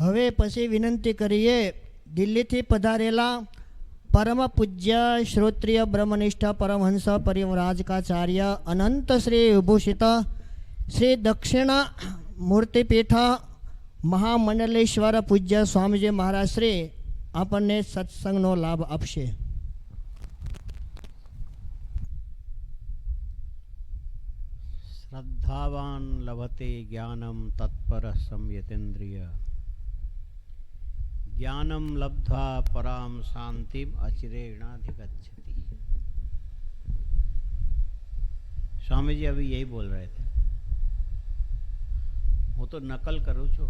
હવે પછી વિનંતી કરીએ દિલ્હીથી પધારેલા પરમ પૂજ્ય શ્રોત્રિય બ્રહ્મનિષ્ઠ પરમહંસ પરિવ્રાજકાચાર્ય અનંત શ્રી વિભૂષિત શ્રી દક્ષિણા મૂર્તિપીઠ મહામંડલેશ્વર પૂજ્ય સ્વામીજી મહારાજ શ્રી આપણને સત્સંગનો લાભ આપશે. श्रद्धावान लभते ज्ञानम तत्पर संयतेन्द्रिय ज्ञानम लब्ध्वा पराम शांतिम अचिरेणाधिगच्छति. स्वामी जी अभी यही बोल रहे थे. वो तो नकल करो छो.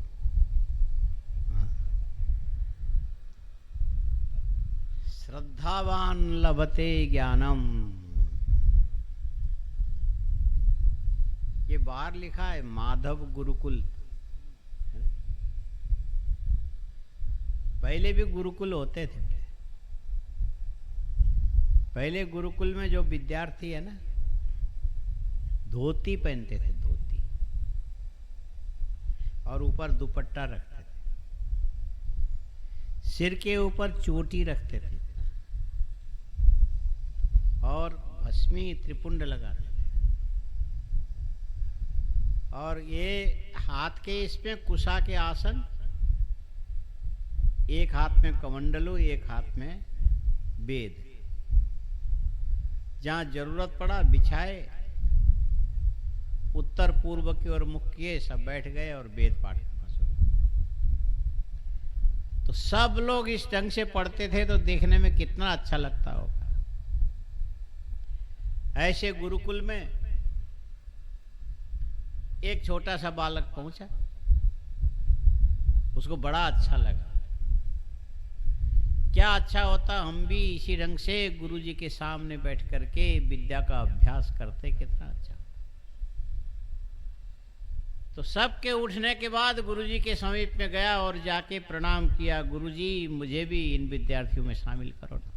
श्रद्धावान लभते ज्ञानम, ये बाहर लिखा है माधव गुरुकुल. पहले भी गुरुकुल होते थे. पहले गुरुकुल में जो विद्यार्थी है ना, धोती पहनते थे, धोती, और ऊपर दुपट्टा रखते थे, सिर के ऊपर चोटी रखते थे और भस्मी त्रिपुंड लगाते थे. और ये हाथ के इसमें कुशा के आसन, एक हाथ में कमंडलू, एक हाथ में वेद. जहां जरूरत पड़ा बिछाए, उत्तर पूर्व की ओर मुख किए, सब बैठ गए और वेद पाठ करना शुरू. तो सब लोग इस ढंग से पढ़ते थे तो देखने में कितना अच्छा लगता होगा. ऐसे गुरुकुल में एक छोटा सा बालक पहुंचा, उसको बड़ा अच्छा लगा. क्या अच्छा होता हम भी इसी ढंग से गुरुजी के सामने बैठ करके विद्या का अभ्यास करते, कितना अच्छा. तो सबके उठने के बाद गुरुजी के समीप में गया और जाके प्रणाम किया. गुरुजी, मुझे भी इन विद्यार्थियों में शामिल करो ना.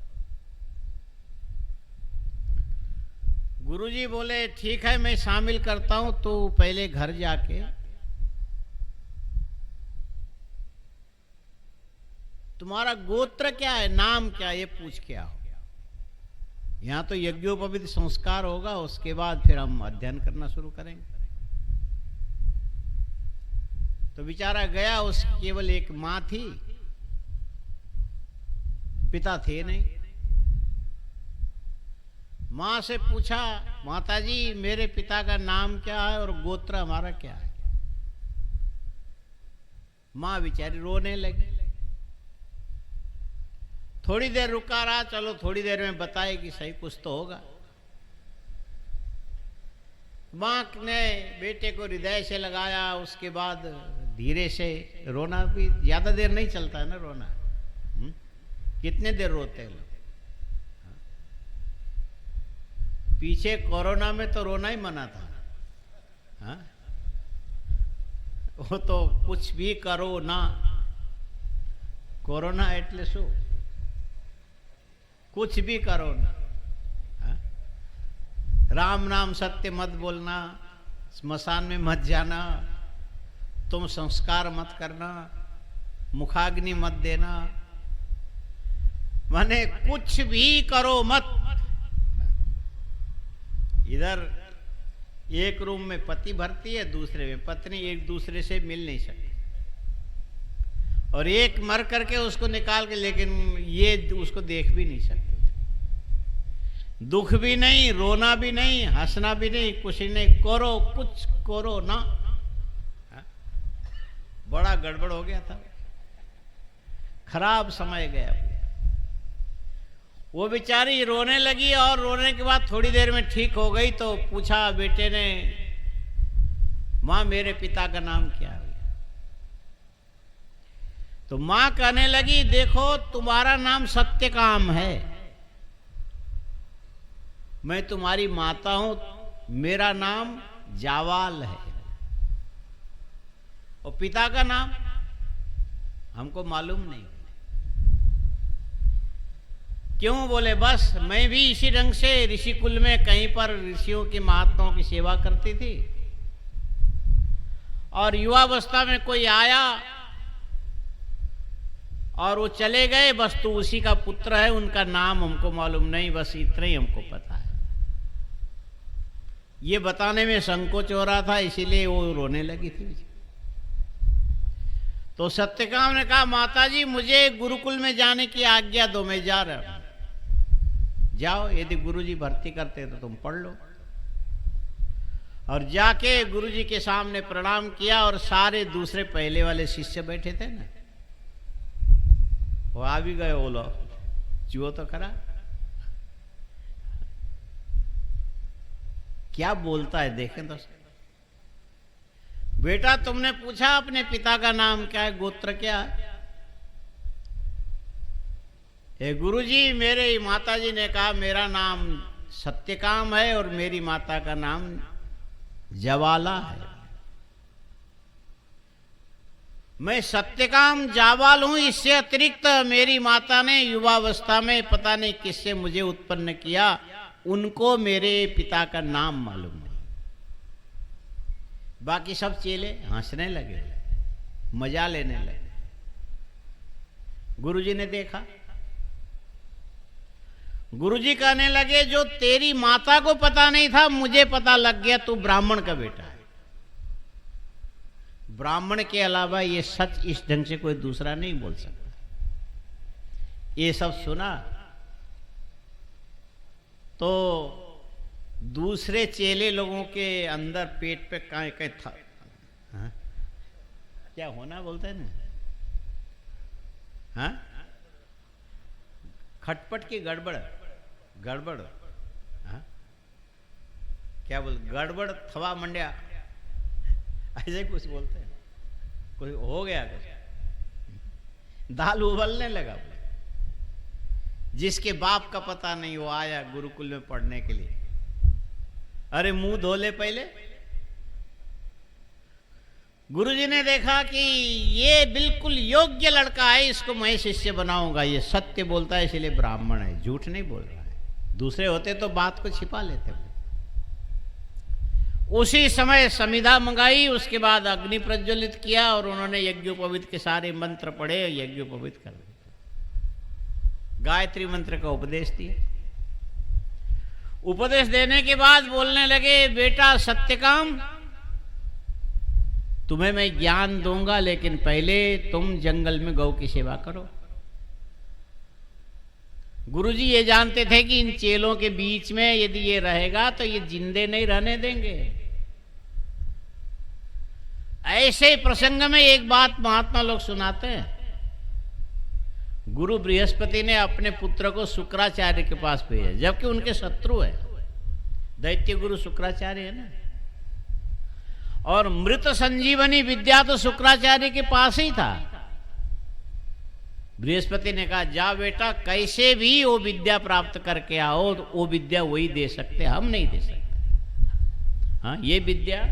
गुरुजी बोले, ठीक है, मैं शामिल करता हूं, तो पहले घर जाके तुम्हारा गोत्र क्या है, नाम क्या है, ये पूछ के आओ. यहां तो यज्ञोपवीत संस्कार होगा, उसके बाद फिर हम अध्ययन करना शुरू करेंगे. तो बेचारा गया, उसकी केवल एक मां थी, पिता थे नहीं. मां से पूछा, माताजी मेरे पिता का नाम क्या है और गोत्र हमारा क्या है. मां बेचारी रोने लगी. थोड़ी देर रुका रहा, चलो थोड़ी देर में बताएगी, सही कुछ तो होगा. मां ने बेटे को हृदय से लगाया. उसके बाद धीरे से रोना भी ज्यादा देर नहीं चलता है ना रोना. कितने देर रोते हैं लोग. पीछे कोरोना में तो रोना ही मना था. हाँ? वो तो कुछ भी करो ना, कोरोना एटले शू, कुछ भी करो ना. हाँ? राम नाम सत्य मत बोलना, स्मशान में मत जाना, तुम संस्कार मत करना, मुखाग्नि मत देना, माने कुछ भी करो मत. इधर एक रूम में पति भर्ती है, दूसरे में पत्नी, एक दूसरे से मिल नहीं सकती. और एक मर करके उसको निकाल के, लेकिन ये उसको देख भी नहीं सकते. दुख भी नहीं, रोना भी नहीं, हंसना भी नहीं, कुछ नहीं. करो, कुछ करो ना. बड़ा गड़बड़ हो गया था, खराब समय गया. वो बेचारी रोने लगी और रोने के बाद थोड़ी देर में ठीक हो गई. तो पूछा बेटे ने, मां मेरे पिता का नाम क्या है. तो मां कहने लगी, देखो तुम्हारा नाम सत्यकाम है, मैं तुम्हारी माता हूं, मेरा नाम जावाल है. और पिता का नाम हमको मालूम नहीं. क्यों? बोले बस मैं भी इसी ढंग से ऋषि कुल में कहीं पर ऋषियों की महात्माओं की सेवा करती थी, और युवावस्था में कोई आया और वो चले गए, बस तू उसी का पुत्र है, उनका नाम हमको मालूम नहीं, बस इतना ही हमको पता है। ये बताने में संकोच हो रहा था, इसीलिए वो रोने लगी थी। तो सत्यकाम ने कहा, माताजी मुझे गुरुकुल में जाने की आज्ञा दो, मैं जा रहा हूं। जाओ, यदि गुरुजी भर्ती करते तो तुम पढ़ लो। और जाके गुरुजी के सामने प्रणाम किया, और सारे दूसरे पहले वाले शिष्य बैठे थे ना, वो आ भी गए। वो लोग जुओ तो करा, क्या बोलता है देखें तो। बेटा तुमने पूछा अपने पिता का नाम क्या है, गोत्र क्या है? हे गुरुजी, मेरे माताजी ने कहा मेरा नाम सत्यकाम है और मेरी माता का नाम जवाला है। मैं सत्यकाम जावाल हूं, इससे अतिरिक्त मेरी माता ने युवावस्था में पता नहीं किससे मुझे उत्पन्न किया, उनको मेरे पिता का नाम मालूम नहीं। बाकी सब चेले हंसने लगे, मजा लेने लगे। गुरुजी ने देखा, गुरुजी कहने लगे जो तेरी माता को पता नहीं था मुझे पता लग गया, तू ब्राह्मण का बेटा है। ब्राह्मण के अलावा ये सच इस ढंग से कोई दूसरा नहीं बोल सकता। ये सब सुना तो दूसरे चेले लोगों के अंदर पेट पे काय था। हाँ? क्या होना बोलते हैं ना, हाँ? खटपट की गड़बड़, गड़बड़, हाँ? क्या बोल, गड़बड़ थवा मंड्या, ऐसे कुछ बोलते हैं। कोई हो गया कुछ, दाल उबलने लगा। जिसके बाप का पता नहीं वो आया गुरुकुल में पढ़ने के लिए। अरे मुंह धो ले पहले। गुरुजी ने देखा कि ये बिल्कुल योग्य लड़का है, इसको मैं शिष्य बनाऊंगा। ये सत्य बोलता है इसलिए ब्राह्मण है, झूठ नहीं बोल रहा है। दूसरे होते तो बात को छिपा लेते। उसी समय समिधा मंगाई, उसके बाद अग्नि प्रज्वलित किया और उन्होंने यज्ञोपवीत के सारे मंत्र पढ़े, यज्ञोपवीत कर दिया। गायत्री मंत्र का उपदेश दिया। उपदेश देने के बाद बोलने लगे, बेटा सत्यकाम, तुम्हें मैं ज्ञान दूंगा, लेकिन पहले तुम जंगल में गौ की सेवा करो। गुरुजी ये जानते थे कि इन चेलों के बीच में यदि ये रहेगा तो ये जिंदे नहीं रहने देंगे। ऐसे प्रसंग में एक बात महात्मा लोग सुनाते हैं। गुरु बृहस्पति ने अपने पुत्र को शुक्राचार्य के पास भेजा, जबकि उनके शत्रु है। दैत्य गुरु शुक्राचार्य है ना, और मृत संजीवनी विद्या तो शुक्राचार्य के पास ही था। बृहस्पति ने कहा, जा बेटा, कैसे भी वो विद्या प्राप्त करके आओ, तो वो विद्या वही दे सकते, हम नहीं दे सकते। हाँ, ये विद्या,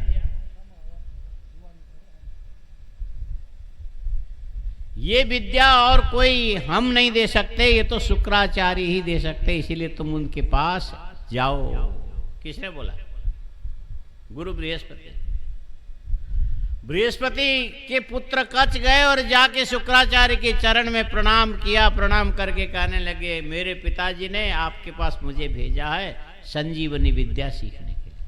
ये विद्या और कोई हम नहीं दे सकते, ये तो शुक्राचार्य ही दे सकते, इसीलिए तुम उनके पास जाओ। किसने बोला? गुरु बृहस्पति। बृहस्पति के पुत्र कच गए और जाके शुक्राचार्य के चरण में प्रणाम किया। प्रणाम करके कहने लगे, मेरे पिताजी ने आपके पास मुझे भेजा है संजीवनी विद्या सीखने के लिए।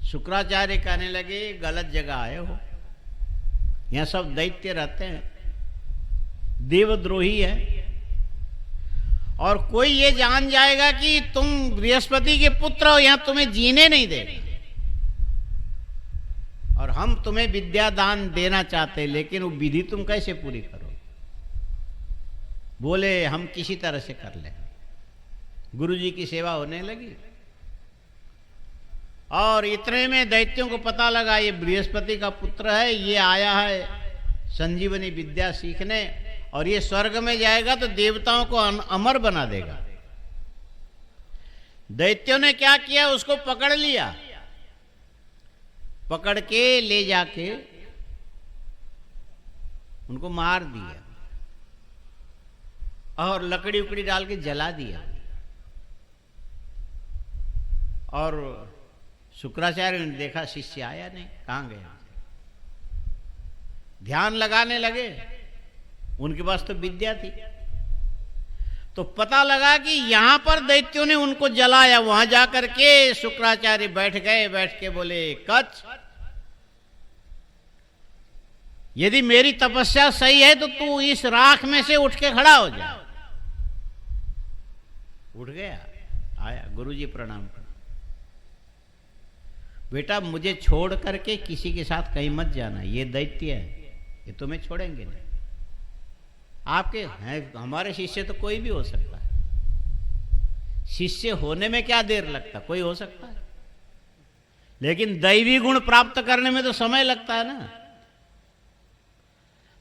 शुक्राचार्य कहने लगे, गलत जगह आए हो, यहाँ सब दैत्य रहते हैं, देवद्रोही है, और कोई ये जान जाएगा कि तुम बृहस्पति के पुत्र हो, यहाँ तुम्हें जीने नहीं देगा। और हम तुम्हें विद्या दान देना चाहते, लेकिन वो विधि तुम कैसे पूरी करो? बोले हम किसी तरह से कर लें। गुरुजी की सेवा होने लगी, और इतने में दैत्यों को पता लगा ये बृहस्पति का पुत्र है, ये आया है संजीवनी विद्या सीखने, और ये स्वर्ग में जाएगा तो देवताओं को अमर बना देगा। दैत्यों ने क्या किया, उसको पकड़ लिया, पकड़ के ले जाके उनको मार दिया और लकड़ी उकड़ी डाल के जला दिया। और शुक्राचार्य ने देखा शिष्य आया नहीं, कहाँ गया? ध्यान लगाने लगे, उनके पास तो विद्या थी। तो पता लगा कि यहां पर दैत्यों ने उनको जलाया। वहां जाकर के शुक्राचार्य बैठ गए, बैठ के बोले, कच्छ, यदि मेरी तपस्या सही है तो तू इस राख में से उठ के खड़ा हो जा। उठ गया, आया, गुरुजी प्रणाम कर, बेटा मुझे छोड़ करके किसी के साथ कहीं मत जाना, ये दैत्य है, ये तुम्हें छोड़ेंगे नहीं। आपके हैं, हमारे शिष्य तो कोई भी हो सकता है, शिष्य होने में क्या देर लगता, कोई हो सकता है, लेकिन दैवी गुण प्राप्त करने में तो समय लगता है ना।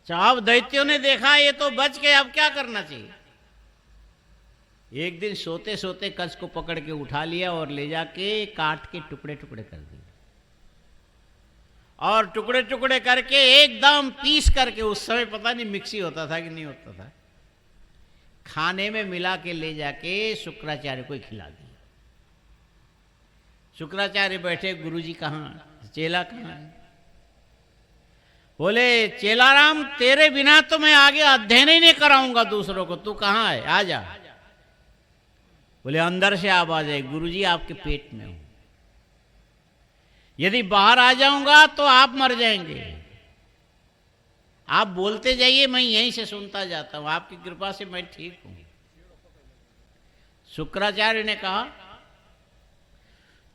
अब दैत्यों ने देखा ये तो बच गए, अब क्या करना चाहिए। एक दिन सोते सोते कच्छ को पकड़ के उठा लिया और ले जाके काट के टुकड़े टुकड़े कर दिए, और टुकड़े टुकड़े करके एकदम पीस करके, उस समय पता नहीं मिक्सी होता था कि नहीं होता था, खाने में मिला के ले जाके शुक्राचार्य को खिला दिया। शुक्राचार्य बैठे, गुरुजी कहाँ, चेला कहाँ है? बोले, चेलाराम तेरे बिना तो मैं आगे अध्ययन ही नहीं कराऊंगा दूसरों को, तू कहाँ है, आ जा। बोले, अंदर से आवाज है, गुरुजी आपके पेट में हूं, यदि बाहर आ जाऊंगा तो आप मर जाएंगे, आप बोलते जाइए, मैं यहीं से सुनता जाता हूं, आपकी कृपा से मैं ठीक हूं। शुक्राचार्य ने कहा,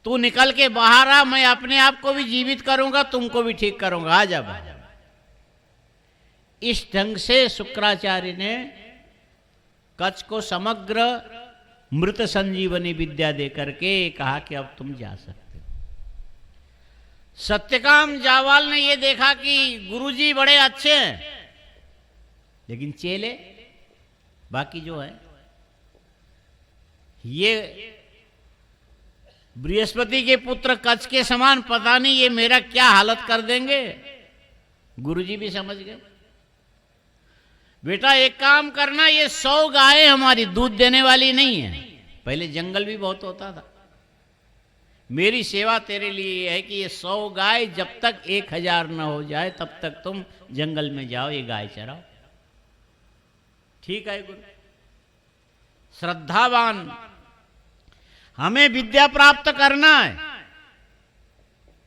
तू निकल के बाहर आ, मैं अपने आप को भी जीवित करूंगा, तुमको भी ठीक करूंगा, आ जा बाहर। इस ढंग से शुक्राचार्य ने कच्छ को समग्र मृत संजीवनी विद्या दे करके कहा कि अब तुम जा सकते हो। सत्यकाम जावाल ने यह देखा कि गुरुजी बड़े अच्छे हैं, लेकिन चेले बाकी जो है, ये बृहस्पति के पुत्र कच्छ के समान, पता नहीं ये मेरा क्या हालत कर देंगे। गुरुजी भी समझ गए, बेटा एक काम करना, ये 100 गायें हमारी दूध देने वाली नहीं है, पहले जंगल भी बहुत होता था, मेरी सेवा तेरे लिए है कि ये 100 गाय जब तक 1000 न हो जाए तब तक तुम जंगल में जाओ, ये गाय चराओ। ठीक है गुरु, श्रद्धावान, हमें विद्या प्राप्त करना है,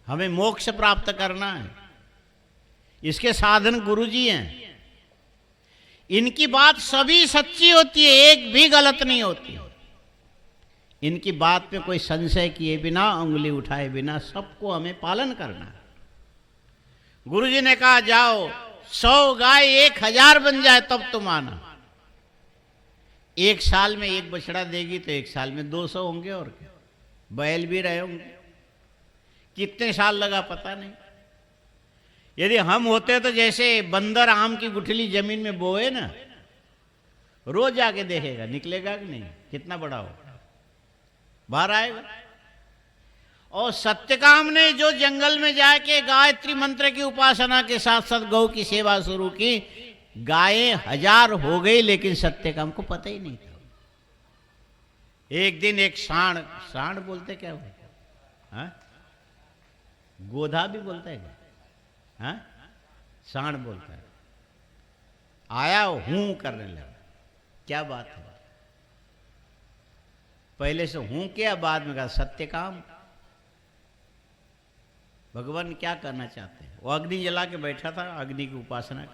हमें मोक्ष प्राप्त करना है, इसके साधन गुरुजी हैं, इनकी बात सभी सच्ची होती है, एक भी गलत नहीं होती, इनकी बात पे कोई संशय किए बिना, उंगली उठाए बिना सबको हमें पालन करना है। गुरुजी ने कहा, जाओ 100 गाय 1000 बन जाए तब तुम आना, 1 साल में 1 बछड़ा देगी तो 1 साल में 200 होंगे, और क्या, बैल भी रहे होंगे, कितने साल लगा पता नहीं। यदि हम होते तो जैसे बंदर आम की गुठली जमीन में बोए ना, रोज जाके देखेगा निकलेगा कि नहीं, कितना बड़ा हो, बाहर आएगा। और सत्यकाम ने जो जंगल में जाके गायत्री मंत्र की उपासना के साथ साथ गौ की सेवा शुरू की, गायें 1000 हो गई, लेकिन सत्यकाम को पता ही नहीं था। एक दिन एक सांड बोलते क्या वो, हाँ, गोधा भी बोलता है क्या, हाँ, सांड बोलता है, आया हूं करने लगा, क्या बात है, पहले से हूं किया, बाद में कहा सत्यकाम, भगवान क्या करना चाहते हैं। वो अग्नि जला के बैठा था, अग्नि की उपासना,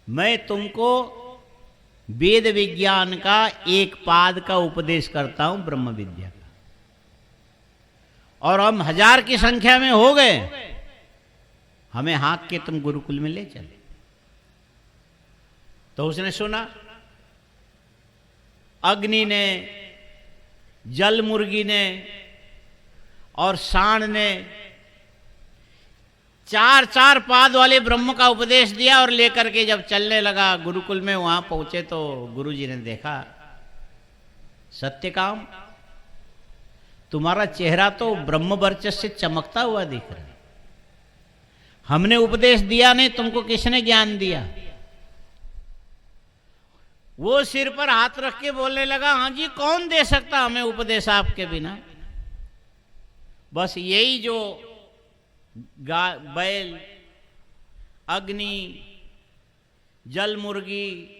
मैं तुमको वेद विज्ञान का एक पाद का उपदेश करता हूं, ब्रह्म विद्या का, और हम 1000 की संख्या में हो गए, हमें हाँक के तुम गुरुकुल में ले चले। तो उसने सुना, अग्नि ने, जल मुर्गी ने और सांड ने 4 पाद वाले ब्रह्म का उपदेश दिया, और लेकर के जब चलने लगा गुरुकुल में, वहां पहुंचे तो गुरुजी ने देखा, सत्यकाम तुम्हारा चेहरा तो ब्रह्म वर्चस्व से चमकता हुआ दिख रहा है, हमने उपदेश दिया नहीं, तुमको किसने ज्ञान दिया। वो सिर पर हाथ रख के बोलने लगा, हाँ जी, कौन दे सकता हमें उपदेश आपके बिना, बस यही जो बैल, अग्नि, जल मुर्गी,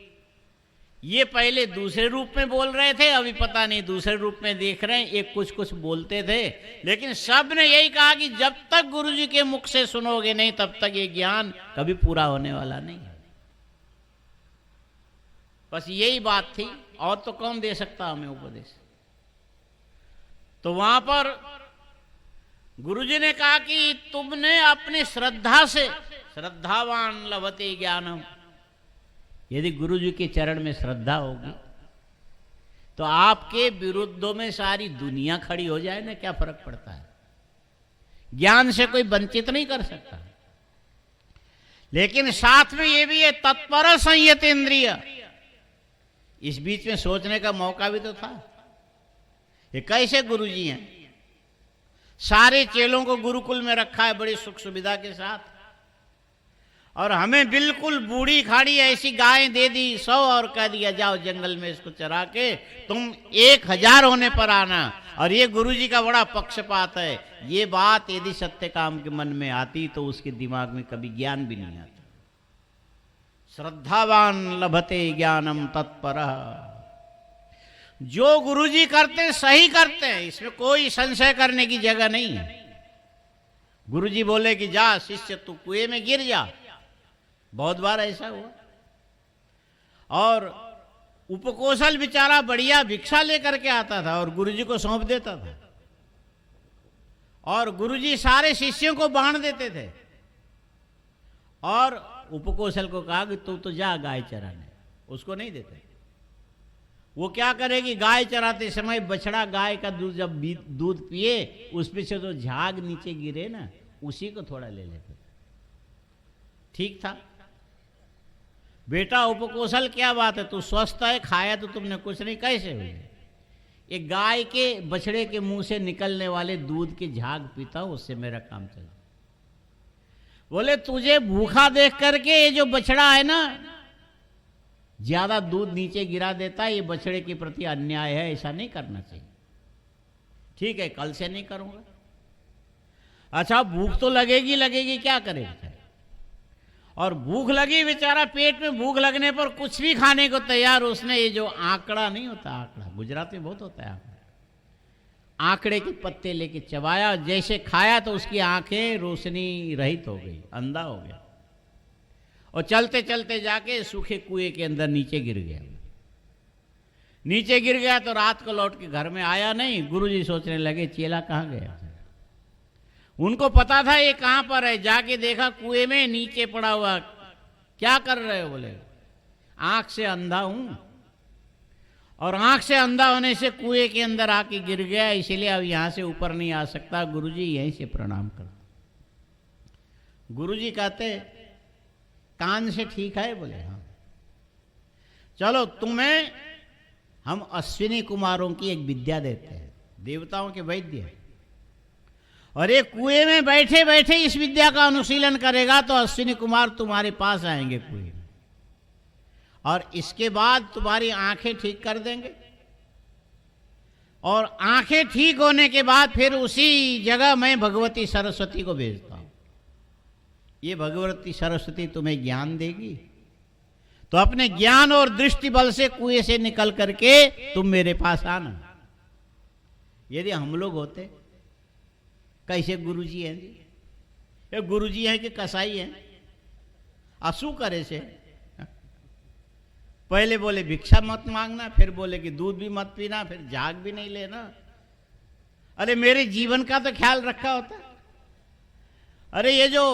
ये पहले दूसरे रूप में बोल रहे थे, अभी पता नहीं दूसरे रूप में देख रहे हैं, एक कुछ कुछ बोलते थे, लेकिन सब ने यही कहा कि जब तक गुरुजी के मुख से सुनोगे नहीं तब तक ये ज्ञान कभी पूरा होने वाला नहीं है। बस यही बात थी, और तो कौन दे सकता हमें उपदेश। तो वहां पर गुरुजी ने कहा कि तुमने अपनी श्रद्धा से, श्रद्धावान लभते ज्ञानम, यदि गुरु जी के चरण में श्रद्धा होगी तो आपके विरुद्धों में सारी दुनिया खड़ी हो जाए ना, क्या फर्क पड़ता है। ज्ञान से कोई वंचित नहीं कर सकता। लेकिन साथ में ये भी है तत्पर संयत इंद्रिय, इस बीच में सोचने का मौका भी तो था। ये कैसे गुरु जी हैं, सारे चेलों को गुरुकुल में रखा है बड़ी सुख सुविधा के साथ, और हमें बिल्कुल बूढ़ी खाड़ी ऐसी गायें दे दी 100 और कह दिया जाओ जंगल में इसको चरा के तुम 1000 होने पर आना। और ये गुरुजी का बड़ा पक्षपात है। ये बात यदि सत्यकाम के मन में आती तो उसके दिमाग में कभी ज्ञान भी नहीं आता। श्रद्धावान लभते ज्ञानम तत्पर, जो गुरुजी करते सही करते हैं, इसमें कोई संशय करने की जगह नहीं है। गुरुजी बोले कि जा शिष्य तू कुएं में गिर जा, बहुत बार ऐसा हुआ। और उपकोशल बेचारा बढ़िया भिक्षा लेकर के आता था और गुरुजी को सौंप देता था, और गुरुजी सारे शिष्यों को बांट देते थे, और उपकोशल को कहा कि तू तो जा गाय चराने, उसको नहीं देते। वो क्या करेगी, गाय चराते समय बछड़ा गाय का दूध जब दूध पिए उसमें से तो झाग नीचे गिरे ना, उसी को थोड़ा ले लेते। ठीक था। बेटा उपकोशल क्या बात है, तू स्वस्थ है, खाया तो तुमने कुछ नहीं, कैसे हुई? एक गाय के बछड़े के मुंह से निकलने वाले दूध के झाग पीता हूं, उससे मेरा काम चला। बोले तुझे भूखा देख करके ये जो बछड़ा है ना ज्यादा दूध नीचे गिरा देता है, ये बछड़े के प्रति अन्याय है, ऐसा नहीं करना चाहिए। ठीक है, कल से नहीं करूंगा। अच्छा भूख तो लगेगी लगेगी, क्या करेगा। और भूख लगी, बेचारा पेट में भूख लगने पर कुछ भी खाने को तैयार। उसने ये जो आंकड़ा नहीं होता, आंकड़ा गुजरात में बहुत होता है, आंकड़ा, आंकड़े के पत्ते लेके चबाया, जैसे खाया तो उसकी आंखें रोशनी रहित हो गई, अंधा हो गया, और चलते चलते जाके सूखे कुएं के अंदर नीचे गिर गया। नीचे गिर गया तो रात को लौट के घर में आया नहीं। गुरुजी सोचने लगे चेला कहाँ गया। उनको पता था ये कहां पर है, जाके देखा कुएं में नीचे पड़ा हुआ। क्या कर रहे हो? बोले आंख से अंधा हूं, और आंख से अंधा होने से कुएं के अंदर आके गिर गया, इसीलिए अब यहां से ऊपर नहीं आ सकता। गुरुजी यहीं से प्रणाम कर। गुरुजी कहते कान से ठीक है? बोले हाँ। चलो तुम्हें हम अश्विनी कुमारों की एक विद्या देते हैं, देवताओं के वैद्य है, और एक कुएं में बैठे बैठे इस विद्या का अनुशीलन करेगा तो अश्विनी कुमार तुम्हारे पास आएंगे कुएं में, और इसके बाद तुम्हारी आंखें ठीक कर देंगे, और आंखें ठीक होने के बाद फिर उसी जगह मैं भगवती सरस्वती को भेजता हूं। ये भगवती सरस्वती तुम्हें ज्ञान देगी, तो अपने ज्ञान और दृष्टि बल से कुएं से निकल करके तुम मेरे पास आना। यदि हम लोग होते, कैसे गुरुजी हैं जी, ये गुरुजी हैं कि कसाई हैं, असू करे से। पहले बोले भिक्षा मत मांगना, फिर बोले कि दूध भी मत पीना, फिर झाग भी नहीं लेना। अरे मेरे जीवन का तो ख्याल रखा होता। अरे ये जो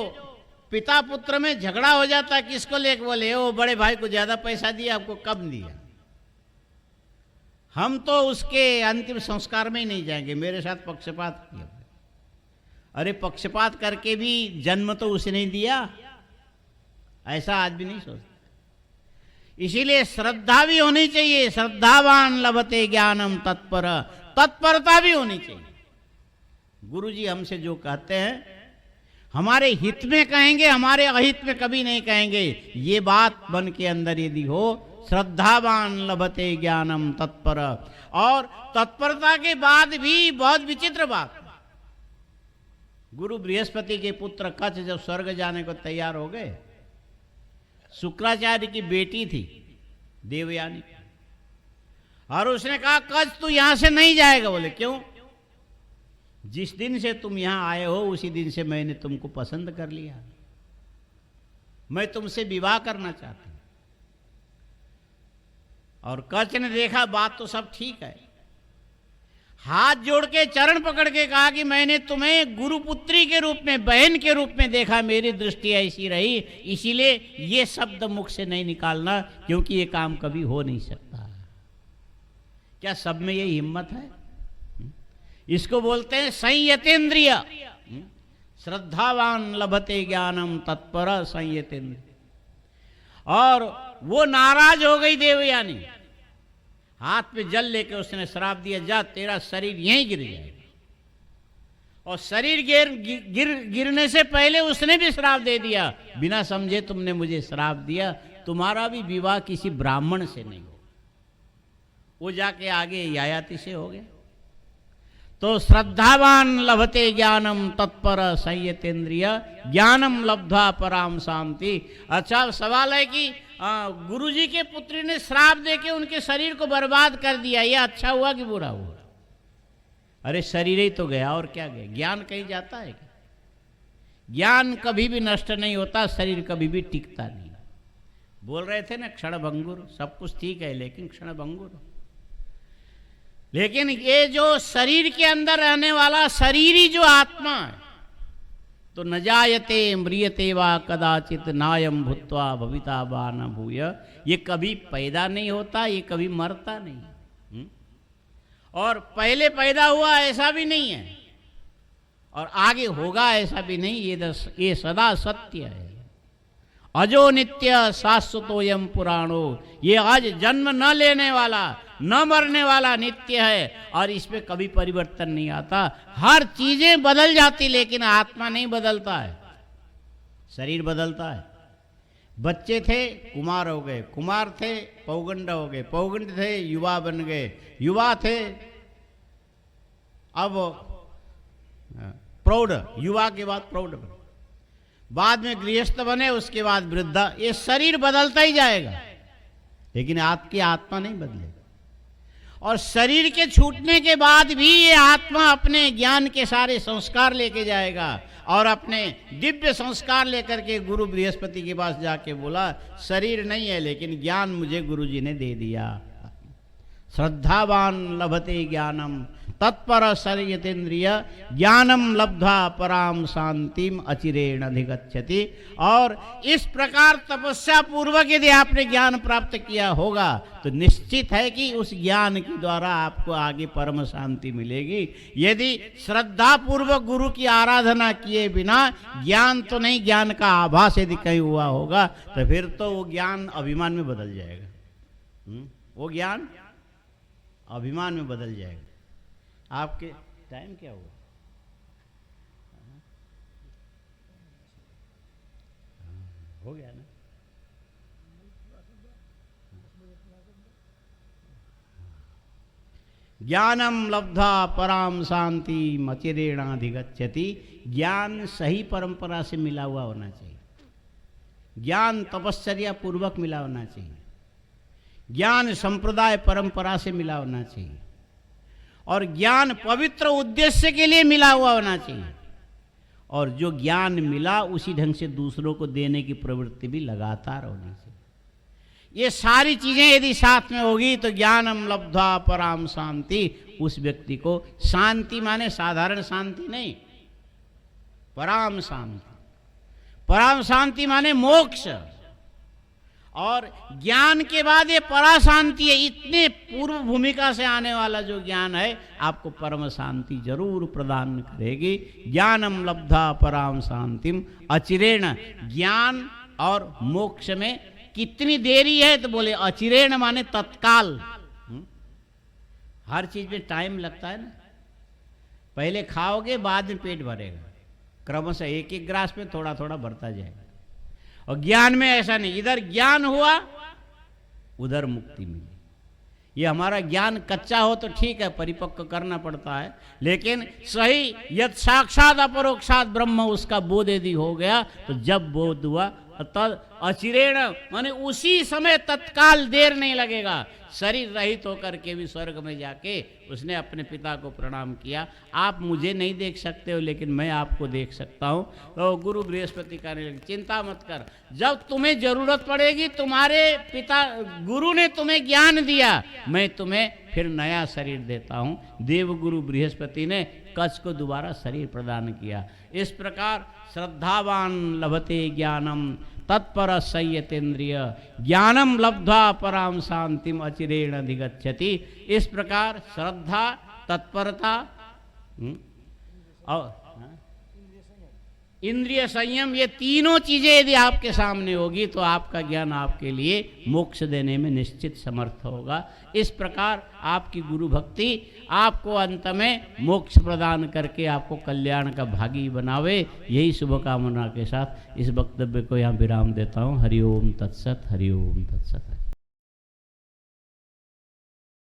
पिता पुत्र में झगड़ा हो जाता है, किसको लेके? बोले वो बड़े भाई को ज्यादा पैसा दिया, आपको कम दिया। हम तो उसके अंतिम संस्कार में ही नहीं जाएंगे, मेरे साथ पक्षपात किया। अरे पक्षपात करके भी जन्म तो उसने नहीं दिया, ऐसा आज भी नहीं सोचता। इसीलिए श्रद्धा भी होनी चाहिए, श्रद्धावान लभते ज्ञानम तत्पर, तत्परता भी होनी चाहिए। गुरुजी हमसे जो कहते हैं हमारे हित में कहेंगे, हमारे अहित में कभी नहीं कहेंगे। ये बात मन के अंदर यदि हो, श्रद्धावान लभते ज्ञानम तत्पर। और तत्परता के बाद भी बहुत विचित्र बात, गुरु बृहस्पति के पुत्र कच्छ जब स्वर्ग जाने को तैयार हो गए, शुक्राचार्य की बेटी थी देवयानी, और उसने कहा कच तू यहां से नहीं जाएगा। बोले क्यों? जिस दिन से तुम यहां आए हो उसी दिन से मैंने तुमको पसंद कर लिया, मैं तुमसे विवाह करना चाहती हूं। और कच ने देखा बात तो सब ठीक है, हाथ जोड़ के चरण पकड़ के कहा कि मैंने तुम्हें गुरुपुत्री के रूप में, बहन के रूप में देखा, मेरी दृष्टि ऐसी रही, इसीलिए ये शब्द मुख से नहीं निकालना, क्योंकि ये काम कभी हो नहीं सकता। क्या सब में ये हिम्मत है? इसको बोलते हैं संयतेंद्रिय। श्रद्धावान लभते ज्ञानम तत्पर संयतेंद्रिय। और वो नाराज हो गई देवयानी, हाथ में जल लेके उसने श्राप दिया, जा तेरा शरीर यहीं गिर जाएगा। और शरीर गिरने से पहले उसने भी श्राप दे दिया, बिना समझे तुमने मुझे श्राप दिया, तुम्हारा भी विवाह किसी ब्राह्मण से नहीं हो। वो जाके आगे यायाति से हो गया। तो श्रद्धावान लभते ज्ञानम तत्पर संयतेंद्रिय ज्ञानम लब्ध्वा पराम शांति। अच्छा सवाल है कि गुरुजी के पुत्री ने श्राप देके उनके शरीर को बर्बाद कर दिया, ये अच्छा हुआ कि बुरा हुआ? अरे शरीर ही तो गया, और क्या गया? ज्ञान कहीं जाता है क्या? ज्ञान कभी भी नष्ट नहीं होता, शरीर कभी भी टिकता नहीं। बोल रहे थे ना क्षणभंगुर, सब कुछ ठीक है लेकिन क्षणभंगुर। लेकिन ये जो शरीर के अंदर रहने वाला शरीरी जो आत्मा है, तो न जायते म्रियते वा कदाचित नायम भूत्वा भविता वा न भूय, ये कभी पैदा नहीं होता, ये कभी मरता नहीं। और पहले पैदा हुआ ऐसा भी नहीं है, और आगे होगा ऐसा भी नहीं, ये सदा सत्य है। अजो नित्य शाश्वतोयम पुराणो, ये आज जन्म न लेने वाला, न मरने वाला नित्य है, और इसमें कभी परिवर्तन नहीं आता। हर चीजें बदल जाती लेकिन आत्मा नहीं बदलता है, शरीर बदलता है। बच्चे थे कुमार हो गए, कुमार थे पौगंड हो गए, पौगंड थे युवा बन गए, युवा थे अब प्रौढ़, युवा के बाद प्रौढ़, बाद में गृहस्थ बने, उसके बाद वृद्धा। ये शरीर बदलता ही जाएगा लेकिन आपकी आत्मा नहीं बदलेगी। और शरीर के छूटने के बाद भी ये आत्मा अपने ज्ञान के सारे संस्कार लेके जाएगा, और अपने दिव्य संस्कार लेकर के गुरु बृहस्पति के पास जाके बोला शरीर नहीं है लेकिन ज्ञान मुझे गुरुजी ने दे दिया। श्रद्धावान लभते ज्ञानम तत्पर संयतेंद्रिय ज्ञानम लब्ध्वा पराम शांतिम अचिरेण अधिगच्छति। और इस प्रकार तपस्या पूर्वक यदि आपने ज्ञान प्राप्त किया होगा तो निश्चित है कि उस ज्ञान के द्वारा आपको आगे परम शांति मिलेगी। यदि श्रद्धा पूर्वक गुरु की आराधना किए बिना ज्ञान तो नहीं, ज्ञान का आभास यदि कहीं हुआ होगा तो फिर तो वो ज्ञान अभिमान में बदल जाएगा। वो ज्ञान अभिमान में बदल जाएगा। आपके टाइम क्या हुआ? हो गया ना? ज्ञानम लब्ध्वा पराम शांति अचिरेणाधिगच्छति। ज्ञान सही परंपरा से मिला हुआ होना चाहिए, ज्ञान तपश्चर्या पूर्वक मिला होना चाहिए, ज्ञान संप्रदाय परंपरा से मिला होना चाहिए, और ज्ञान पवित्र उद्देश्य के लिए मिला हुआ होना चाहिए। और जो ज्ञान मिला उसी ढंग से दूसरों को देने की प्रवृत्ति भी लगातार होनी चाहिए। ये सारी चीजें यदि साथ में होगी तो ज्ञानम लब्ध्वा पराम शांति, उस व्यक्ति को शांति माने साधारण शांति नहीं, पराम शांति। पराम शांति माने मोक्ष। और ज्ञान के बाद ये परा शांति है, इतने पूर्व भूमिका से आने वाला जो ज्ञान है आपको परम शांति जरूर प्रदान करेगी। ज्ञानम लब्ध्वा पराम शांतिम अचिरेण। ज्ञान और मोक्ष में कितनी देरी है? तो बोले अचिरेण माने तत्काल। हर चीज में टाइम लगता है ना, पहले खाओगे बाद में पेट भरेगा, क्रमशः एक एक ग्रास में थोड़ा थोड़ा बढ़ता जाएगा। और ज्ञान में ऐसा नहीं, इधर ज्ञान हुआ उधर मुक्ति मिली। ये हमारा ज्ञान कच्चा हो तो ठीक है, परिपक्व करना पड़ता है, लेकिन सही यद साक्षात अपरोक्षात ब्रह्म, उसका बोध यदि हो गया तो जब बोध हुआ तद अचिरेण माने उसी समय तत्काल देर नहीं लगेगा, शरीर रहित होकर के भी स्वर्ग में जाके उसने अपने पिता को प्रणाम किया। आप मुझे नहीं देख सकते हो लेकिन मैं आपको देख सकता हूँ। तो गुरु बृहस्पति कहने लगे चिंता मत कर, जब तुम्हें जरूरत पड़ेगी तुम्हारे पिता गुरु ने तुम्हें ज्ञान दिया, मैं तुम्हें फिर नया शरीर देता हूँ। देवगुरु बृहस्पति ने कच्छ को दोबारा शरीर प्रदान किया। इस प्रकार श्रद्धावान लभते ज्ञानम तत्पर संयतेन्द्रिय ज्ञानम लब्ध्वा पराम शांतिम अचिरेण अधिगच्छति। इस प्रकार श्रद्धा, तत्परता और इंद्रिय संयम, ये तीनों चीजें यदि आपके सामने होगी तो आपका ज्ञान आपके लिए मोक्ष देने में निश्चित समर्थ होगा। इस प्रकार आपकी गुरु भक्ति आपको अंत में मोक्ष प्रदान करके आपको कल्याण का भागी बनावे। यही शुभकामना के साथ इस वक्तव्य को यहाँ विराम देता हूँ। हरि ओम तत्सत, हरि ओम तत्सत।